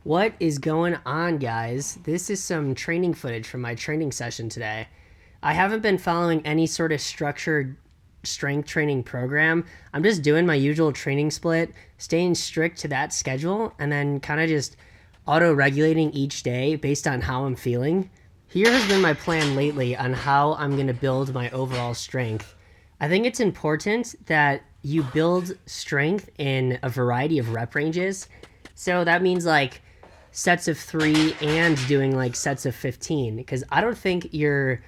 What is going on, guys? This is some training footage from my training session today. I haven't been following any sort of structured strength training program. I'm just doing my usual training split, staying strict to that schedule, and then kind of just auto regulating each day based on how I'm feeling. Here has been my plan lately on how I'm going to build my overall strength. I think it's important that you build strength in a variety of rep ranges. So that means like sets of 3 and doing like sets of 15, because I don't think your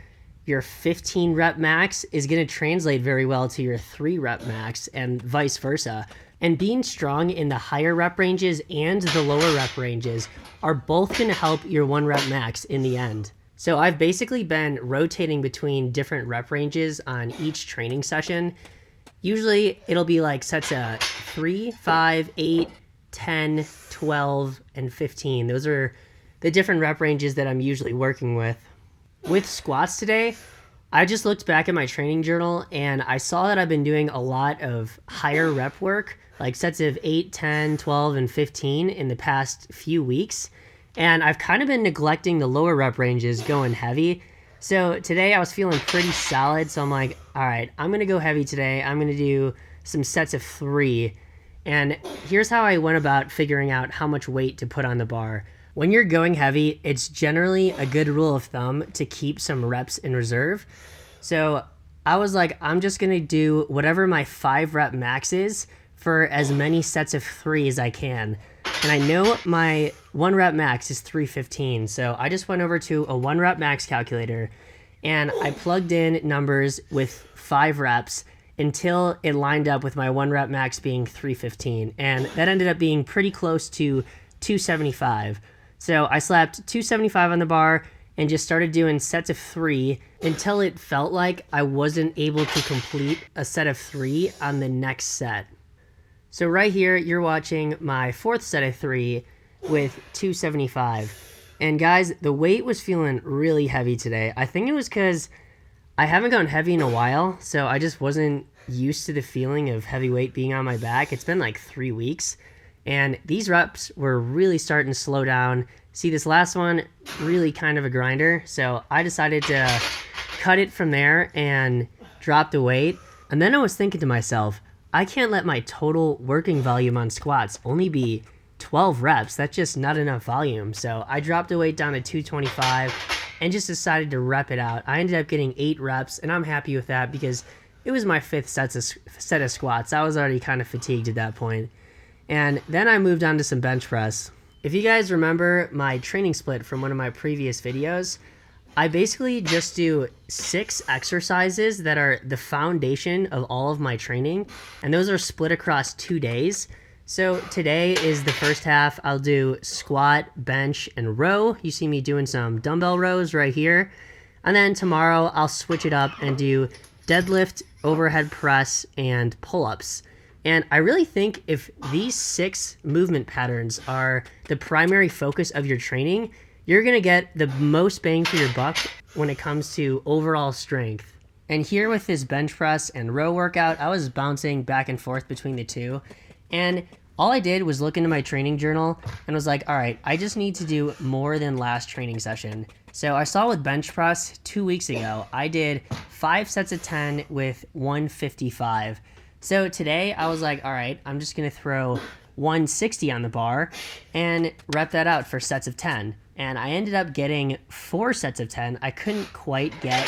15 rep max is going to translate very well to your 3 rep max and vice versa. And being strong in the higher rep ranges and the lower rep ranges are both going to help your 1 rep max in the end. So I've basically been rotating between different rep ranges on each training session. Usually it'll be like sets of 3, 5, 8, 10, 12, and 15. Those are the different rep ranges that I'm usually working with. With squats today, I just looked back at my training journal and I saw that I've been doing a lot of higher rep work, like sets of 8, 10, 12, and 15 in the past few weeks. And I've kind of been neglecting the lower rep ranges going heavy. So today I was feeling pretty solid. So I'm like, all right, I'm going to go heavy today. I'm going to do some sets of 3. And here's how I went about figuring out how much weight to put on the bar. When you're going heavy, it's generally a good rule of thumb to keep some reps in reserve. So I was like, I'm just going to do whatever my 5 rep max is for as many sets of 3 as I can. And I know my 1 rep max is 315. So I just went over to a 1 rep max calculator and I plugged in numbers with 5 reps until it lined up with my 1 rep max being 315. And that ended up being pretty close to 275. So I slapped 275 on the bar and just started doing sets of 3 until it felt like I wasn't able to complete a set of 3 on the next set. So right here, you're watching my 4th set of 3 with 275. And guys, the weight was feeling really heavy today. I think it was because I haven't gone heavy in a while, so I just wasn't used to the feeling of heavy weight being on my back. It's been like 3 weeks. And these reps were really starting to slow down. See, this last one, really kind of a grinder. So I decided to cut it from there and drop the weight. And then I was thinking to myself, I can't let my total working volume on squats only be 12 reps. That's just not enough volume. So I dropped the weight down to 225 and just decided to rep it out. I ended up getting 8 reps, and I'm happy with that because it was my 5th set of squats. I was already kind of fatigued at that point. And then I moved on to some bench press. If you guys remember my training split from one of my previous videos, I basically just do 6 exercises that are the foundation of all of my training, and those are split across 2 days. So today is the first half. I'll do squat, bench, and row. You see me doing some dumbbell rows right here. And then tomorrow I'll switch it up and do deadlift, overhead press, and pull-ups. And I really think if these 6 movement patterns are the primary focus of your training, you're going to get the most bang for your buck when it comes to overall strength. And here with this bench press and row workout, I was bouncing back and forth between the two. And all I did was look into my training journal and was like, all right, I just need to do more than last training session. So I saw with bench press 2 weeks ago, I did 5 sets of 10 with 155. So today I was like, all right, I'm just going to throw 160 on the bar and rep that out for sets of 10. And I ended up getting 4 sets of 10. I couldn't quite get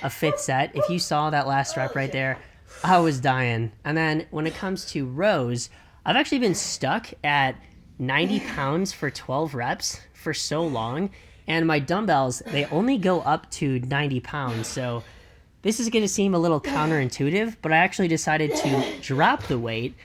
a 5th set. If you saw that last rep right there, I was dying. And then when it comes to rows, I've actually been stuck at 90 pounds for 12 reps for so long. And my dumbbells, they only go up to 90 pounds. So this is going to seem a little counterintuitive, but I actually decided to drop the weight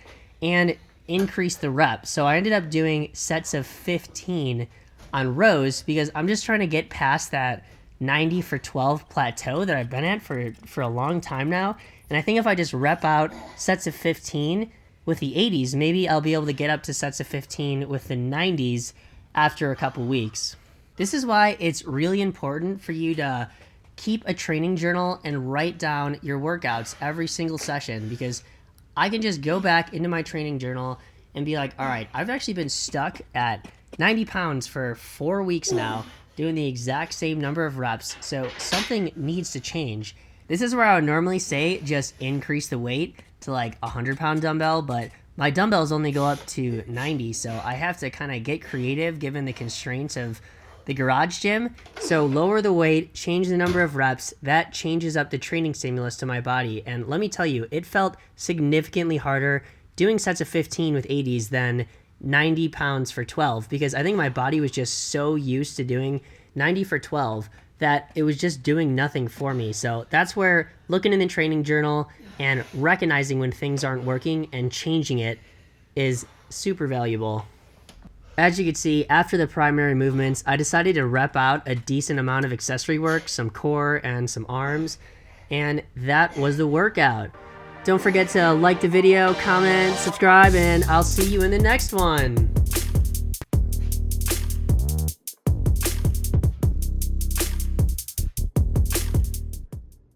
and increase the reps. So I ended up doing sets of 15 on rows because I'm just trying to get past that 90 for 12 plateau that I've been at for a long time now. And I think if I just rep out sets of 15 with the 80s, maybe I'll be able to get up to sets of 15 with the 90s after a couple weeks. This is why it's really important for you to keep a training journal and write down your workouts every single session, because I can just go back into my training journal and be like, all right, I've actually been stuck at 90 pounds for 4 weeks now, doing the exact same number of reps, so something needs to change. This is where I would normally say just increase the weight to like a 100-pound dumbbell, but my dumbbells only go up to 90, so I have to kind of get creative given the constraints of the garage gym. So lower the weight, change the number of reps, that changes up the training stimulus to my body. And let me tell you, it felt significantly harder doing sets of 15 with 80s than 90 pounds for 12, because I think my body was just so used to doing 90 for 12 that it was just doing nothing for me. So that's where looking in the training journal and recognizing when things aren't working and changing it is super valuable. As you can see, after the primary movements, I decided to rep out a decent amount of accessory work, some core and some arms, and that was the workout. Don't forget to like the video, comment, subscribe, and I'll see you in the next one.